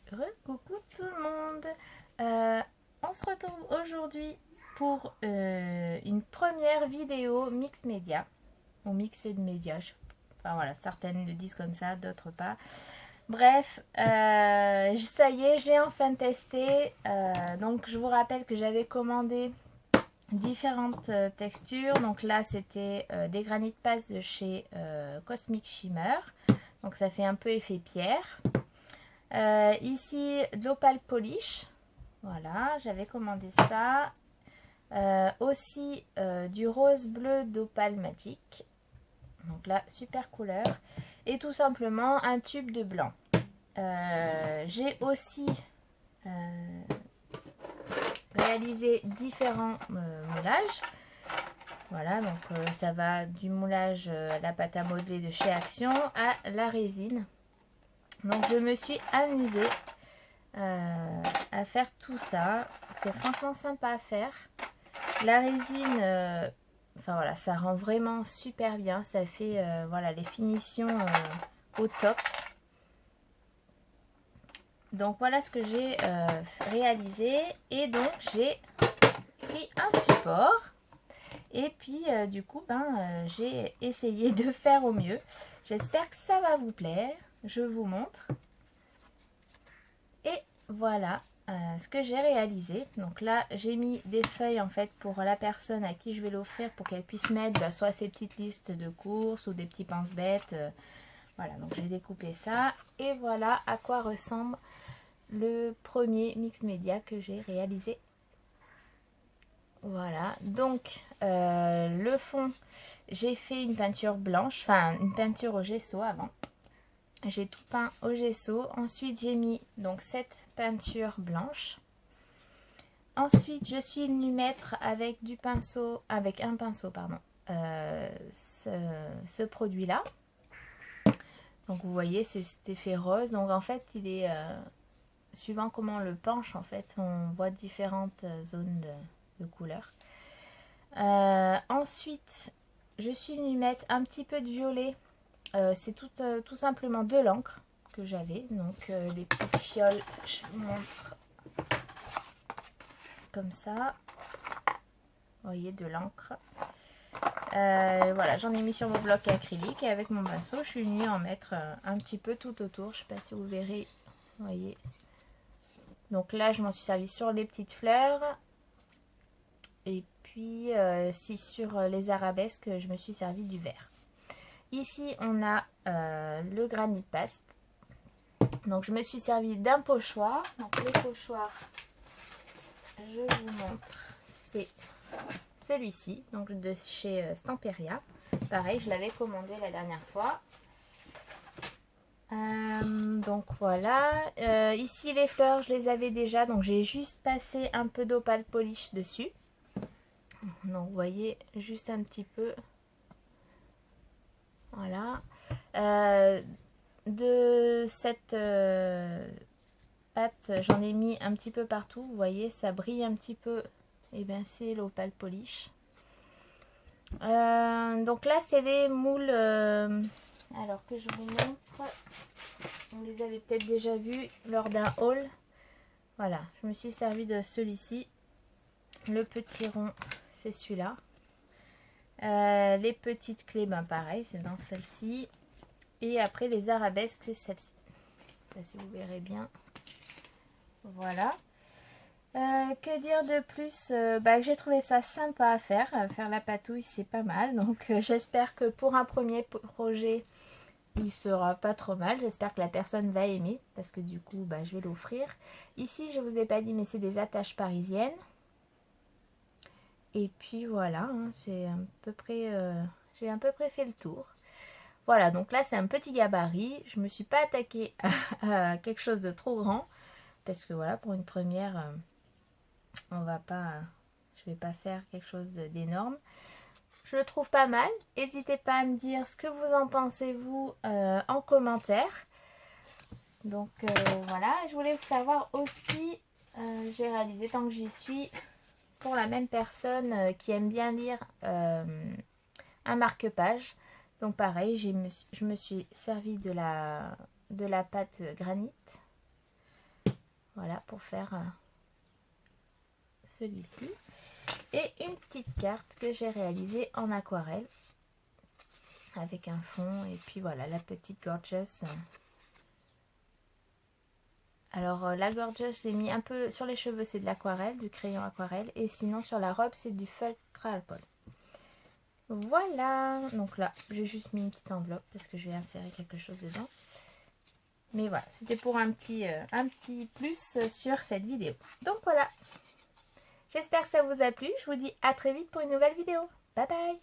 Coucou tout le monde. On se retrouve aujourd'hui pour une première vidéo mix média ou mixé de médias. Enfin voilà, certaines le disent comme ça, d'autres pas. Bref, ça y est, j'ai enfin testé. Donc je vous rappelle que j'avais commandé différentes textures. Donc là c'était des granit pass de chez Cosmic Shimmer. Donc ça fait un peu effet pierre. Ici de l'opal polish, voilà, j'avais commandé ça. Aussi du rose bleu d'opal magic, donc là super couleur, et tout simplement un tube de blanc. J'ai aussi réalisé différents moulages. Voilà, donc ça va du moulage à la pâte à modeler de chez Action à la résine. Donc je me suis amusée à faire tout ça. C'est franchement sympa à faire. La résine, enfin voilà, ça rend vraiment super bien. Ça fait voilà, les finitions au top. Donc voilà ce que j'ai réalisé. Et donc j'ai pris un support. Et puis du coup, j'ai essayé de faire au mieux. J'espère que ça va vous plaire. Je vous montre. Et voilà ce que j'ai réalisé. Donc là, j'ai mis des feuilles en fait pour la personne à qui je vais l'offrir pour qu'elle puisse mettre soit ses petites listes de courses ou des petits pense-bêtes. Voilà, donc j'ai découpé ça. Et voilà à quoi ressemble le premier mix média que j'ai réalisé. Voilà, donc le fond, j'ai fait une peinture blanche, enfin une peinture au gesso avant. J'ai tout peint au gesso. Ensuite, j'ai mis donc cette peinture blanche. Ensuite, je suis venue mettre avec du pinceau, avec un pinceau, pardon, ce produit-là. Donc, vous voyez, c'est cet effet rose. Donc, en fait, il est suivant comment on le penche, en fait, on voit différentes zones de couleurs. Ensuite, je suis venue mettre un petit peu de violet. C'est tout simplement de l'encre que j'avais. Donc des petites fioles, je vous montre comme ça. Vous voyez, de l'encre. Voilà, j'en ai mis sur mon bloc acrylique et avec mon pinceau, je suis venue en mettre un petit peu tout autour. Je ne sais pas si vous verrez. Vous voyez. Donc là, je m'en suis servi sur les petites fleurs. Et puis, si sur les arabesques, je me suis servi du vert. Ici, on a le granit paste. Donc, je me suis servi d'un pochoir. Donc, le pochoir, je vous montre, c'est celui-ci, donc de chez Stamperia. Pareil, je l'avais commandé la dernière fois. Donc, voilà. Ici, les fleurs, je les avais déjà. Donc, j'ai juste passé un peu d'opal polish dessus. Donc, vous voyez, juste un petit peu. Voilà. De cette pâte, j'en ai mis un petit peu partout. Vous voyez, ça brille un petit peu. Et bien, c'est l'opal polish. Donc là, c'est les moules. Alors que je vous montre. Vous les avez peut-être déjà vus lors d'un haul. Voilà, je me suis servi de celui-ci. Le petit rond, c'est celui-là. Les petites clés, pareil, c'est dans celle-ci. Et après, les arabesques, c'est celle-ci. Je sais pas si vous verrez bien. Voilà. Que dire de plus? J'ai trouvé ça sympa à faire. Faire la patouille, c'est pas mal. Donc, j'espère que pour un premier projet, il sera pas trop mal. J'espère que la personne va aimer. Parce que du coup, je vais l'offrir. Ici, je vous ai pas dit, mais c'est des attaches parisiennes. Et puis voilà, hein, c'est à peu près, j'ai à peu près fait le tour. Voilà, donc là c'est un petit gabarit. Je me suis pas attaquée à quelque chose de trop grand. Parce que voilà, pour une première, on va pas, je vais pas faire quelque chose d'énorme. Je le trouve pas mal. N'hésitez pas à me dire ce que vous en pensez vous en commentaire. Donc voilà, je voulais vous faire voir aussi, j'ai réalisé tant que j'y suis, pour la même personne qui aime bien lire un marque-page. Donc pareil, je me suis servi de la pâte granit. Voilà, pour faire celui-ci. Et une petite carte que j'ai réalisée en aquarelle. Avec un fond. Et puis voilà, la petite Gorgeous. Alors la Gorgeous, j'ai mis un peu sur les cheveux, c'est de l'aquarelle, du crayon aquarelle. Et sinon sur la robe, c'est du feutre à alcool. Voilà. Donc là, j'ai juste mis une petite enveloppe parce que je vais insérer quelque chose dedans. Mais voilà, c'était pour un petit plus sur cette vidéo. Donc voilà. J'espère que ça vous a plu. Je vous dis à très vite pour une nouvelle vidéo. Bye bye.